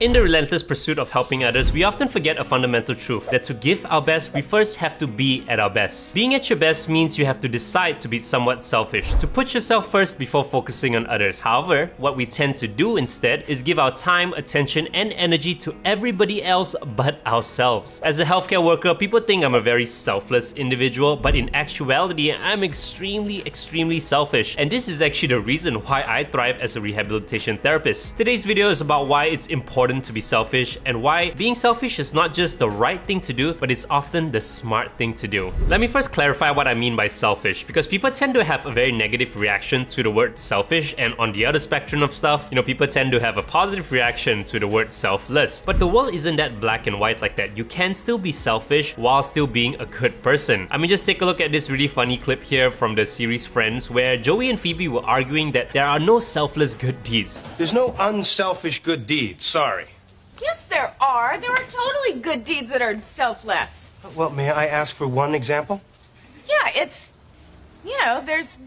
In the relentless pursuit of helping others, we often forget a fundamental truth, that to give our best, we first have to be at our best. Being at your best means you have to decide to be somewhat selfish, to put yourself first before focusing on others. However, what we tend to do instead is give our time, attention, and energy to everybody else but ourselves. As a healthcare worker, people think I'm a very selfless individual, but in actuality, I'm extremely selfish. And this is actually the reason why I thrive as a rehabilitation therapist. Today's video is about why it's important to be selfish and why being selfish is not just the right thing to do, but it's often the smart thing to do. Let me first clarify what I mean by selfish, because people tend to have a very negative reaction to the word selfish, and on the other spectrum of stuff, people tend to have a positive reaction to the word selfless. But the world isn't that black and white like that. You can still be selfish while still being a good person. I mean, just take a look at this really funny clip here from the series Friends, where Joey and Phoebe were arguing that there are no selfless good deeds. There's no unselfish good deeds, sorry. Yes, there are. There are totally good deeds that are selfless. Well, may I ask for one example? Yeah, it's, there's...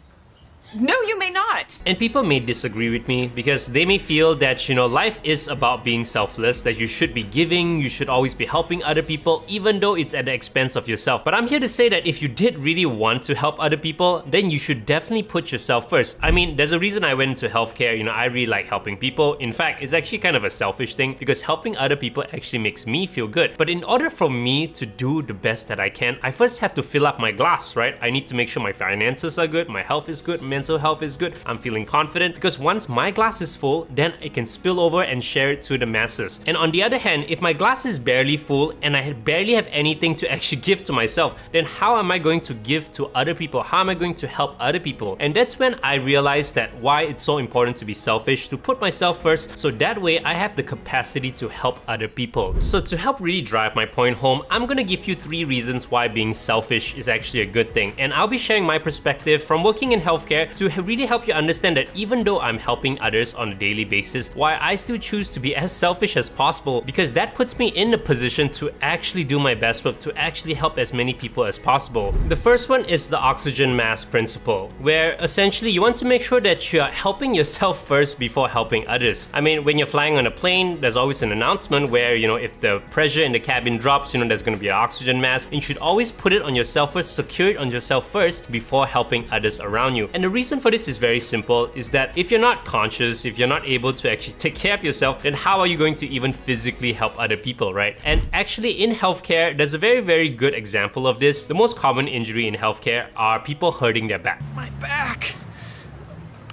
No, you may not. And people may disagree with me because they may feel that, life is about being selfless, that you should be giving, you should always be helping other people, even though it's at the expense of yourself. But I'm here to say that if you did really want to help other people, then you should definitely put yourself first. I mean, there's a reason I went into healthcare. I really like helping people. In fact, it's actually kind of a selfish thing because helping other people actually makes me feel good. But in order for me to do the best that I can, I first have to fill up my glass, right? I need to make sure my finances are good, my health is good, mental health is good, I'm feeling confident, because once my glass is full, then I can spill over and share it to the masses. And on the other hand, if my glass is barely full and I barely have anything to actually give to myself, then how am I going to give to other people? How am I going to help other people? And that's when I realized that why it's so important to be selfish, to put myself first, so that way I have the capacity to help other people. So to help really drive my point home, I'm gonna give you 3 reasons why being selfish is actually a good thing. And I'll be sharing my perspective from working in healthcare to really help you understand that even though I'm helping others on a daily basis, why I still choose to be as selfish as possible, because that puts me in a position to actually do my best work, to actually help as many people as possible. The first one is the oxygen mask principle, where essentially you want to make sure that you're helping yourself first before helping others. I mean, when you're flying on a plane, there's always an announcement where, if the pressure in the cabin drops, there's going to be an oxygen mask. And you should always put it on yourself first, secure it on yourself first before helping others around you. And the reason for this is very simple, is that if you're not conscious, if you're not able to actually take care of yourself, then how are you going to even physically help other people, right? And actually in healthcare, there's a very good example of this. The most common injury in healthcare are people hurting their back. My back!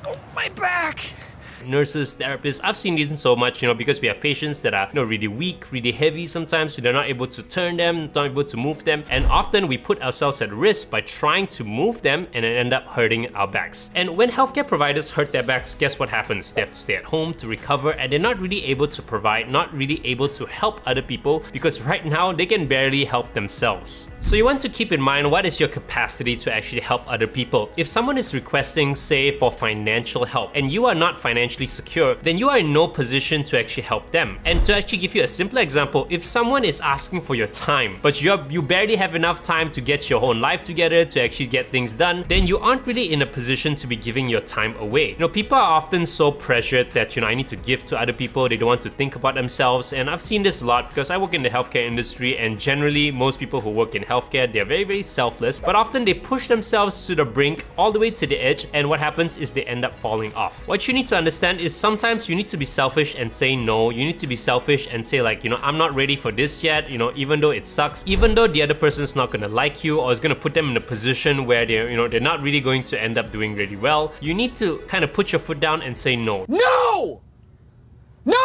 Oh, my back! Nurses, therapists, I've seen this so much, because we have patients that are, really weak, really heavy sometimes, so they're not able to turn them, not able to move them, and often we put ourselves at risk by trying to move them and then end up hurting our backs. And when healthcare providers hurt their backs, guess what happens? They have to stay at home to recover, and they're not really able to provide, not really able to help other people, because right now they can barely help themselves. So you want to keep in mind, what is your capacity to actually help other people? If someone is requesting, say, for financial help, and you are not financially secure, then you are in no position to actually help them. And to actually give you a simple example, if someone is asking for your time, but you barely have enough time to get your own life together, to actually get things done, then you aren't really in a position to be giving your time away. People are often so pressured that, I need to give to other people, they don't want to think about themselves. And I've seen this a lot because I work in the healthcare industry, and generally most people who work in healthcare, they're very selfless, but often they push themselves to the brink, all the way to the edge, and what happens is they end up falling off. What you need to understand is sometimes you need to be selfish and say no. You need to be selfish and say like, I'm not ready for this yet, even though it sucks, even though the other person's not gonna like you or is gonna put them in a position where they're not really going to end up doing really well. You need to kind of put your foot down and say no. No! No!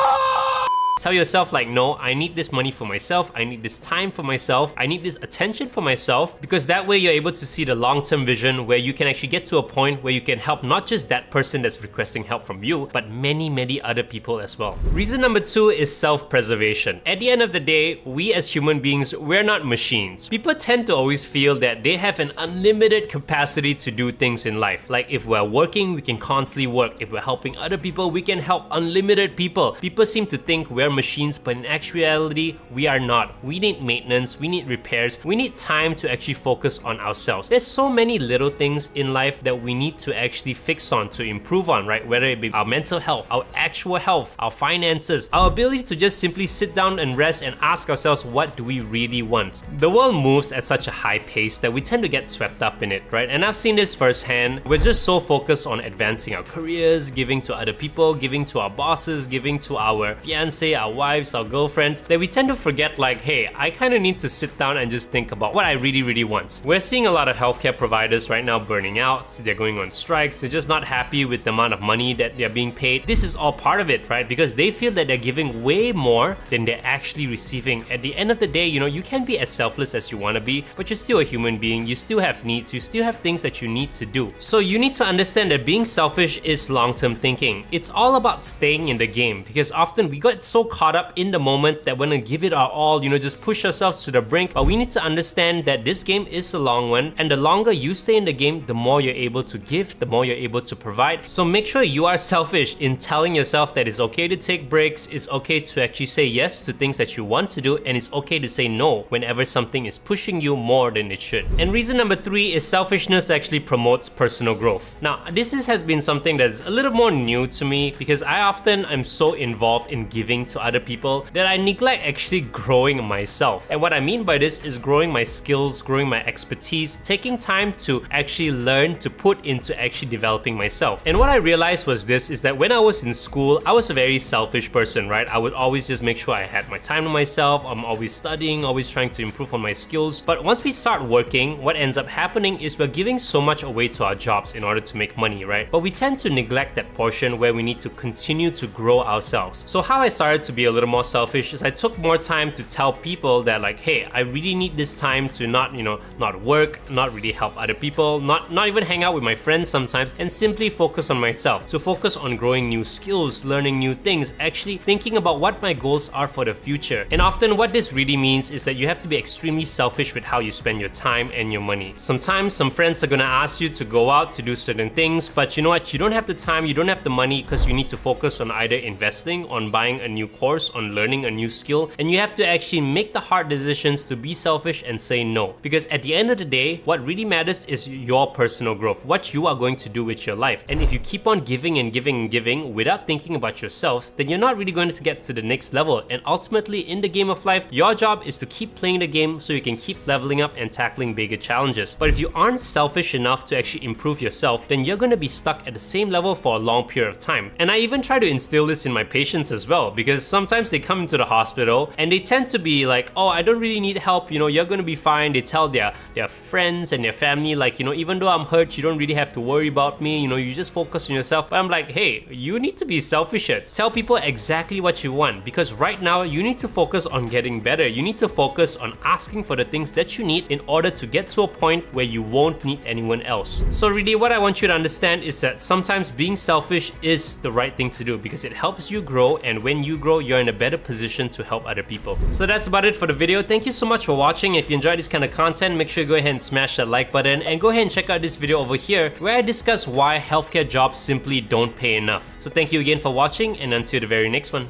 Tell yourself like, no, I need this money for myself, I need this time for myself, I need this attention for myself, because that way you're able to see the long-term vision where you can actually get to a point where you can help not just that person that's requesting help from you, but many other people as well. Reason number 2 is self-preservation. At the end of the day, we as human beings, we're not machines. People tend to always feel that they have an unlimited capacity to do things in life. Like if we're working, we can constantly work. If we're helping other people, we can help unlimited people. People seem to think we're machines, but in actuality, we are not. We need maintenance, we need repairs, we need time to actually focus on ourselves. There's so many little things in life that we need to actually fix on, to improve on, right? Whether it be our mental health, our actual health, our finances, our ability to just simply sit down and rest and ask ourselves, what do we really want? The world moves at such a high pace that we tend to get swept up in it, right? And I've seen this firsthand. We're just so focused on advancing our careers, giving to other people, giving to our bosses, giving to our fiancé, our wives, our girlfriends, that we tend to forget like, hey, I kind of need to sit down and just think about what I really want. We're seeing a lot of healthcare providers right now burning out. They're going on strikes. They're just not happy with the amount of money that they're being paid. This is all part of it, right? Because they feel that they're giving way more than they're actually receiving. At the end of the day, you know, you can be as selfless as you want to be, but you're still a human being. You still have needs. You still have things that you need to do. So you need to understand that being selfish is long-term thinking. It's all about staying in the game, because often we got so caught up in the moment that we're gonna give it our all, you know, just push ourselves to the brink. But we need to understand that this game is a long one, and the longer you stay in the game, the more you're able to give, the more you're able to provide. So make sure you are selfish in telling yourself that it's okay to take breaks, it's okay to actually say yes to things that you want to do, and it's okay to say no whenever something is pushing you more than it should. And reason number 3 is selfishness actually promotes personal growth. Now, this has been something that's a little more new to me, because I often am so involved in giving to other people that I neglect actually growing myself. And what I mean by this is growing my skills, growing my expertise, taking time to actually learn, to put into actually developing myself. And what I realized was this, is that when I was in school, I was a very selfish person, right? I would always just make sure I had my time to myself. I'm always studying, always trying to improve on my skills. But once we start working, what ends up happening is we're giving so much away to our jobs in order to make money, right? But we tend to neglect that portion where we need to continue to grow ourselves. So how I started to be a little more selfish is I took more time to tell people that like, hey, I really need this time to not, you know, not work, not really help other people, not even hang out with my friends sometimes, and simply focus on myself. To focus on growing new skills, learning new things, actually thinking about what my goals are for the future. And often what this really means is that you have to be extremely selfish with how you spend your time and your money. Sometimes some friends are gonna ask you to go out to do certain things, but you know what, you don't have the time, you don't have the money, because you need to focus on either investing, on buying a new course, on learning a new skill, and you have to actually make the hard decisions to be selfish and say no. Because at the end of the day, what really matters is your personal growth, what you are going to do with your life. And if you keep on giving and giving and giving without thinking about yourselves, then you're not really going to get to the next level. And ultimately, in the game of life, your job is to keep playing the game so you can keep leveling up and tackling bigger challenges. But if you aren't selfish enough to actually improve yourself, then you're going to be stuck at the same level for a long period of time. And I even try to instill this in my patients as well, because sometimes they come into the hospital and they tend to be like, oh, I don't really need help, you know, you're going to be fine. They tell their friends and their family like, you know, even though I'm hurt, you don't really have to worry about me, you know, you just focus on yourself. But I'm like, hey, you need to be selfish here. Tell people exactly what you want, because right now you need to focus on getting better. You need to focus on asking for the things that you need in order to get to a point where you won't need anyone else. So really what I want you to understand is that sometimes being selfish is the right thing to do, because it helps you grow, and when you grow, you're in a better position to help other people. So that's about it for the video. Thank you so much for watching. If you enjoyed this kind of content, make sure you go ahead and smash that like button, and go ahead and check out this video over here where I discuss why healthcare jobs simply don't pay enough. So thank you again for watching, and until the very next one,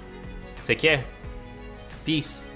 take care. Peace.